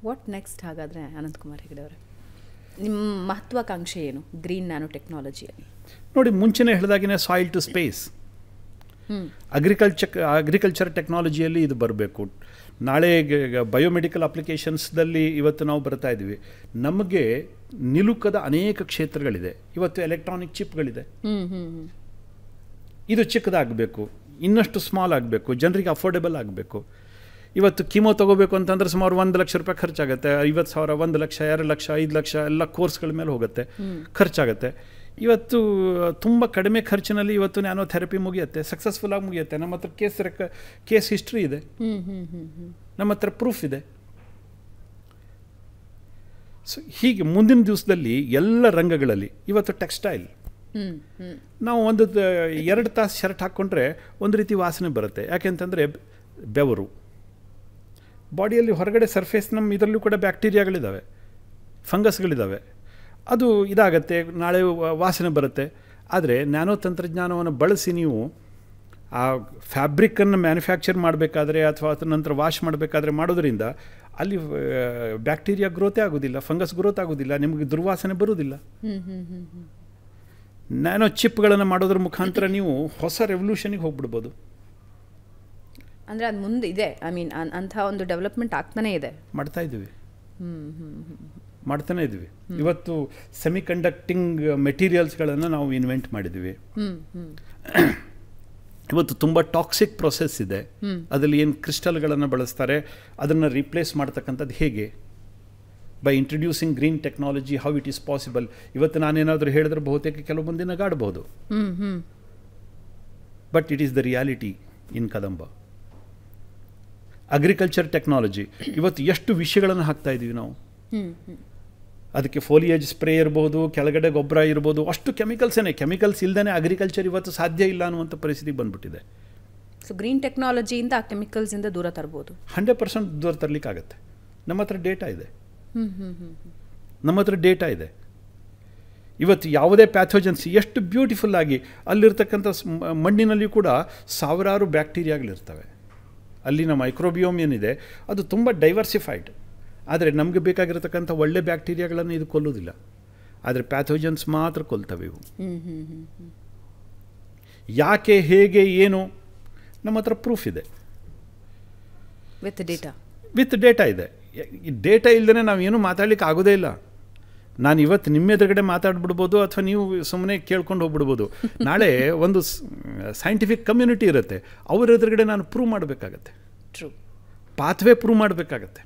What next ಹಾಗಾದರೆ ಅನಂತಕುಮಾರ್ ಹೆಗಡೆ ಅವರೇ, ನಿಮ್ಮ ಮಹತ್ವಾಕಾಂಕ್ಷೆ ಏನು ಗ್ರೀನ್ ಟೆಕ್ನಾಲಜಿಯಲ್ಲಿ? ನೋಡಿ, ಮುಂಚೆನೇ ಹೇಳಿದಾಗಿನೇ ಸಾಯಿಲ್ ಟು ಸ್ಪೇಸ್, ಅಗ್ರಿಕಲ್ಚರ್ ಟೆಕ್ನಾಲಜಿಯಲ್ಲಿ ಇದು ಬರಬೇಕು. ನಾಳೆ ಬಯೋಮೆಡಿಕಲ್ ಅಪ್ಲಿಕೇಶನ್ಸ್ದಲ್ಲಿ ಇವತ್ತು ನಾವು ಬರ್ತಾ ಇದ್ದೀವಿ. ನಮಗೆ ನಿಲುಕದ ಅನೇಕ ಕ್ಷೇತ್ರಗಳಿದೆ. ಇವತ್ತು ಎಲೆಕ್ಟ್ರಾನಿಕ್ ಚಿಪ್ಗಳಿದೆ. ಇದು ಚಿಕ್ಕದಾಗಬೇಕು, ಇನ್ನಷ್ಟು ಸ್ಮಾಲ್ ಆಗಬೇಕು, ಜನರಿಗೆ ಅಫೋರ್ಡೆಬಲ್ ಆಗಬೇಕು. ಇವತ್ತು ಕೀಮೋ ತೊಗೋಬೇಕು ಅಂತಂದ್ರೆ ಸುಮಾರು 1 ಲಕ್ಷ ರೂಪಾಯಿ ಖರ್ಚಾಗುತ್ತೆ. 50,000, 1 ಲಕ್ಷ, 2 ಲಕ್ಷ, 5 ಲಕ್ಷ ಎಲ್ಲ ಕೋರ್ಸ್ಗಳ ಮೇಲೆ ಹೋಗುತ್ತೆ, ಖರ್ಚಾಗುತ್ತೆ. ಇವತ್ತು ತುಂಬ ಕಡಿಮೆ ಖರ್ಚಿನಲ್ಲಿ ಇವತ್ತು ನ್ಯಾನೋ ಥೆರಪಿ ಮುಗಿಯುತ್ತೆ, ಸಕ್ಸಸ್ಫುಲ್ಲಾಗಿ ಮುಗಿಯುತ್ತೆ. ನಮ್ಮ ಹತ್ರ ಕೇಸ್ ಹಿಸ್ಟ್ರಿ ಇದೆ, ನಮ್ಮ ಹತ್ರ ಪ್ರೂಫ್ ಇದೆ. ಸೊ ಹೀಗೆ ಮುಂದಿನ ದಿವಸದಲ್ಲಿ ಎಲ್ಲ ರಂಗಗಳಲ್ಲಿ ಇವತ್ತು ಟೆಕ್ಸ್ಟೈಲ್, ನಾವು 2 ತಾಸು ಶರ್ಟ್ ಹಾಕ್ಕೊಂಡ್ರೆ ಒಂದು ರೀತಿ ವಾಸನೆ ಬರುತ್ತೆ. ಯಾಕೆಂತಂದರೆ ಬೆವರು, ಬಾಡಿಯಲ್ಲಿ ಹೊರಗಡೆ ಸರ್ಫೇಸ್ ನಮ್ಮ ಇದರಲ್ಲೂ ಕೂಡ ಬ್ಯಾಕ್ಟೀರಿಯಾಗಳಿದ್ದಾವೆ, ಫಂಗಸ್ಗಳಿದ್ದಾವೆ, ಅದು ಇದಾಗತ್ತೆ, ನಾಳೆ ವಾಸನೆ ಬರುತ್ತೆ. ಆದರೆ ನ್ಯಾನೋ ತಂತ್ರಜ್ಞಾನವನ್ನು ಬಳಸಿ ನೀವು ಆ ಫ್ಯಾಬ್ರಿಕ್ಕನ್ನು ಮ್ಯಾನುಫ್ಯಾಕ್ಚರ್ ಮಾಡಬೇಕಾದ್ರೆ ಅಥವಾ ಅದರ ನಂತರ ವಾಶ್ ಮಾಡಬೇಕಾದ್ರೆ ಮಾಡೋದ್ರಿಂದ ಅಲ್ಲಿ ಬ್ಯಾಕ್ಟೀರಿಯಾ ಗ್ರೋತೇ ಆಗೋದಿಲ್ಲ, ಫಂಗಸ್ ಗ್ರೋತ್ ಆಗೋದಿಲ್ಲ, ನಿಮಗೆ ದುರ್ವಾಸನೆ ಬರೋದಿಲ್ಲ. ನ್ಯಾನೋ ಚಿಪ್ಗಳನ್ನು ಮಾಡೋದ್ರ ಮುಖಾಂತರ ನೀವು ಹೊಸ ರೆವಲ್ಯೂಷನಿಗೆ ಹೋಗ್ಬಿಡ್ಬೋದು. ಅಂದರೆ ಅದು ಮುಂದೆ ಇದೆ, ಐ ಮೀನ್ ಅಂಥ ಒಂದು ಡೆವಲಪ್ಮೆಂಟ್ ಆಗ್ತಾನೇ ಇದೆ, ಮಾಡ್ತಾನೆ ಇದ್ವಿ. ಇವತ್ತು ಸೆಮಿ ಕಂಡಕ್ಟಿಂಗ್ ಮೆಟೀರಿಯಲ್ಸ್ಗಳನ್ನು ನಾವು ಇನ್ವೆಂಟ್ ಮಾಡಿದ್ವಿ. ಇವತ್ತು ತುಂಬ ಟಾಕ್ಸಿಕ್ ಪ್ರೊಸೆಸ್ ಇದೆ, ಅದರಲ್ಲಿ ಏನು ಕ್ರಿಸ್ಟಲ್ಗಳನ್ನು ಬಳಸ್ತಾರೆ ಅದನ್ನು ರೀಪ್ಲೇಸ್ ಮಾಡ್ತಕ್ಕಂಥದ್ದು ಹೇಗೆ, by introducing green technology, how it is possible. ಇವತ್ತು ನಾನೇನಾದರೂ ಹೇಳಿದ್ರೆ ಬಹುತೇಕ ಕೆಲವು ಮಂದಿ ನಗಾಡಬಹುದು, but it is the reality in Kadamba. Agriculture technology, ಇವತ್ತು ಎಷ್ಟು ವಿಷಯಗಳನ್ನು ಹಾಕ್ತಾ ಇದ್ದೀವಿ ನಾವು. ಅದಕ್ಕೆ ಫೋಲಿಯೇಜ್ ಸ್ಪ್ರೇ ಇರ್ಬೋದು, ಕೆಳಗಡೆ ಗೊಬ್ಬರ ಇರ್ಬೋದು, ಅಷ್ಟು ಕೆಮಿಕಲ್ಸ್ ಇಲ್ಲದೇ ಅಗ್ರಿಕಲ್ಚರ್ ಇವತ್ತು ಸಾಧ್ಯ ಇಲ್ಲ ಅನ್ನುವಂಥ ಪರಿಸ್ಥಿತಿ ಬಂದ್ಬಿಟ್ಟಿದೆ. ಸೊ ಗ್ರೀನ್ ಟೆಕ್ನಾಲಜಿಯಿಂದ ಆ ಕೆಮಿಕಲ್ಸಿಂದ ದೂರ ತರ್ಬೋದು, 100% ದೂರ ತರಲಿಕ್ಕಾಗತ್ತೆ. ನಮ್ಮ ಹತ್ರ ಡೇಟಾ ಇದೆ. ಇವತ್ತು ಯಾವುದೇ ಪ್ಯಾಥೋಜನ್ಸ್ ಎಷ್ಟು ಬ್ಯೂಟಿಫುಲ್ಲಾಗಿ ಅಲ್ಲಿರ್ತಕ್ಕಂಥ ಮಣ್ಣಿನಲ್ಲಿ ಕೂಡ ಸಾವಿರಾರು ಬ್ಯಾಕ್ಟೀರಿಯಾಗಳಿರ್ತವೆ. ಅಲ್ಲಿನ ಮೈಕ್ರೋಬಿಯೋಮ್ ಏನಿದೆ ಅದು ತುಂಬ ಡೈವರ್ಸಿಫೈಡ್. ಆದರೆ ನಮಗೆ ಬೇಕಾಗಿರತಕ್ಕಂಥ ಒಳ್ಳೆ ಬ್ಯಾಕ್ಟೀರಿಯಾಗಳನ್ನು ಇದು ಕೊಲ್ಲೋದಿಲ್ಲ, ಆದರೆ ಪ್ಯಾಥೋಜನ್ಸ್ ಮಾತ್ರ ಕೊಲ್ತವೆ ಇವು. ಯಾಕೆ, ಹೇಗೆ, ಏನು, ನಮ್ಮ ಹತ್ರ ಪ್ರೂಫ್ ಇದೆ, ವಿತ್ ಡೇಟಾ ಇದೆ. ಈ ಡೇಟಾ ಇಲ್ಲದೇ ನಾವೇನು ಮಾತಾಡಲಿಕ್ಕೆ ಆಗೋದೇ ಇಲ್ಲ. ನಾನು ಇವತ್ತು ನಿಮ್ಮ ಎದುರುಗಡೆ ಮಾತಾಡ್ಬಿಡ್ಬೋದು ಅಥವಾ ನೀವು ಸುಮ್ಮನೆ ಕೇಳ್ಕೊಂಡು ಹೋಗ್ಬಿಡ್ಬೋದು. ನಾಳೆ ಒಂದು ಸೈಂಟಿಫಿಕ್ ಕಮ್ಯುನಿಟಿ ಇರುತ್ತೆ, ಅವ್ರ ಎದುರುಗಡೆ ನಾನು ಪ್ರೂವ್ ಮಾಡಬೇಕಾಗತ್ತೆ, ಪಾತ್ವೇ ಪ್ರೂವ್ ಮಾಡಬೇಕಾಗತ್ತೆ.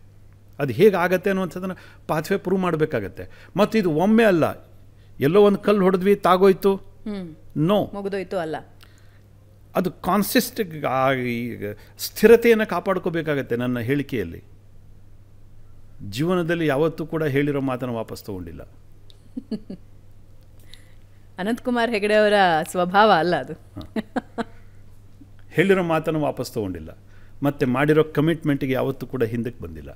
ಅದು ಹೇಗಾಗತ್ತೆ ಅನ್ನುವಂಥದ್ದನ್ನು ಪಾತ್ವೇ ಪ್ರೂವ್ ಮಾಡಬೇಕಾಗತ್ತೆ. ಮತ್ತು ಇದು ಒಮ್ಮೆ ಅಲ್ಲ, ಎಲ್ಲೋ ಒಂದು ಕಲ್ಲು ಹೊಡೆದ್ವಿ ತಾಗೋಯ್ತು, ನೋ, ಮುಗಿದೋಯ್ತು ಅಲ್ಲ. ಅದು ಸ್ಥಿರತೆಯನ್ನು ಕಾಪಾಡ್ಕೋಬೇಕಾಗತ್ತೆ. ನನ್ನ ಹೇಳಿಕೆಯಲ್ಲಿ ಜೀವನದಲ್ಲಿ ಯಾವತ್ತೂ ಕೂಡ ಹೇಳಿರೋ ಮಾತನ್ನು ವಾಪಸ್ ತಗೊಂಡಿಲ್ಲ. ಅನಂತಕುಮಾರ್ ಹೆಗಡೆ ಅವರ ಸ್ವಭಾವ ಅಲ್ಲ ಅದು. ಹೇಳಿರೋ ಮಾತನ್ನು ವಾಪಸ್ ತಗೊಂಡಿಲ್ಲ, ಮತ್ತು ಮಾಡಿರೋ ಕಮಿಟ್ಮೆಂಟಿಗೆ ಯಾವತ್ತೂ ಕೂಡ ಹಿಂದಕ್ಕೆ ಬಂದಿಲ್ಲ.